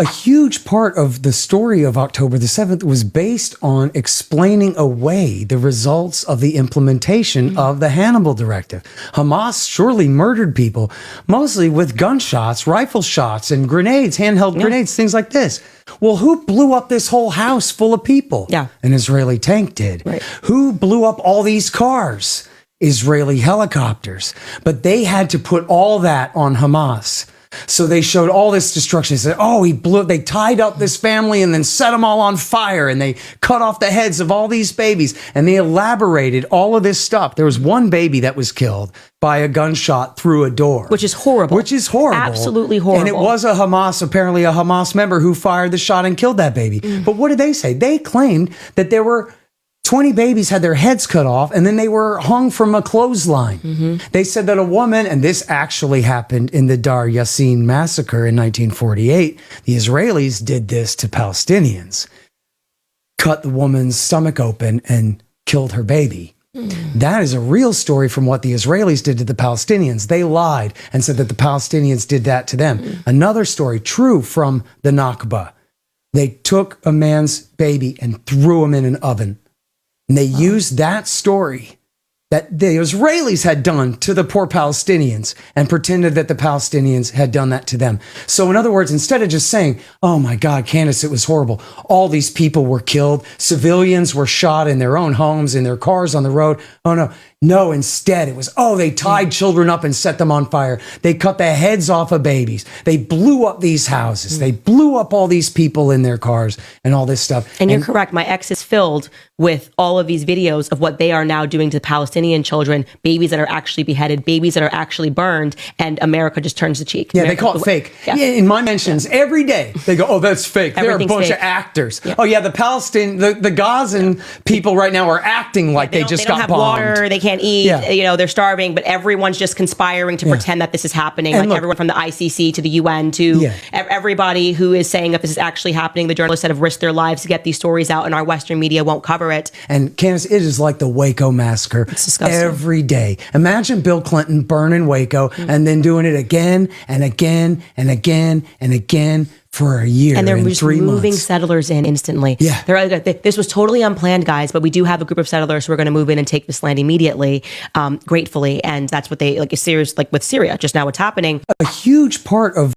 A huge part of the story of October the 7th was based on explaining away the results of the implementation of the Hannibal Directive. Hamas surely murdered people, mostly with gunshots, rifle shots, and grenades, handheld grenades, things like this. Well, who blew up this whole house full of people? Yeah. An Israeli tank did. Right. Who blew up all these cars? Israeli helicopters. But they had to put all that on Hamas. So they showed all this destruction. They said, oh, they tied up this family and then set them all on fire, and they cut off the heads of all these babies, and they elaborated all of this stuff. There was one baby that was killed by a gunshot through a door. Which is horrible. Absolutely horrible. And it was apparently a Hamas member who fired the shot and killed that baby. But what did they say? They claimed that there were 20 babies had their heads cut off, and then they were hung from a clothesline. They said that a woman, and this actually happened in the Dar Yassin massacre in 1948, the Israelis did this to Palestinians, cut the woman's stomach open and killed her baby. That is a real story from what the Israelis did to the Palestinians. They lied and said that the Palestinians did that to them. Another story, true, from the Nakba. They took a man's baby and threw him in an oven. And they used that story that the Israelis had done to the poor Palestinians and pretended that the Palestinians had done that to them. So in other words, instead of just saying, oh my God, Candace, it was horrible. All these people were killed. Civilians were shot in their own homes, in their cars on the road. Oh no. No, instead it was, they tied children up and set them on fire. They cut the heads off of babies. They blew up these houses. They blew up all these people in their cars and all this stuff. And you're correct. My ex is filled with all of these videos of what they are now doing to Palestinian children, babies that are actually beheaded, babies that are actually burned, and America just turns the cheek. Yeah, they call it fake. Yeah, in my mentions, every day, they go, that's fake. They're a bunch of actors. Yeah. Oh yeah, the Gazan people right now are acting like they just got bombed. Water, they can't eat, they're starving, but everyone's just conspiring to pretend that this is happening. And like everyone from the ICC to the UN to everybody who is saying that this is actually happening. The journalists that have risked their lives to get these stories out, and our Western media won't cover it. And Candace, it is like the Waco massacre. It's disgusting. Every day. Imagine Bill Clinton burning Waco and then doing it again and again and again and again for a year. And they're just moving months. Settlers in instantly. Yeah. This was totally unplanned, guys, but we do have a group of settlers who are going to move in and take this land immediately, gratefully. And that's what they, like with Syria, just now what's happening. A huge part of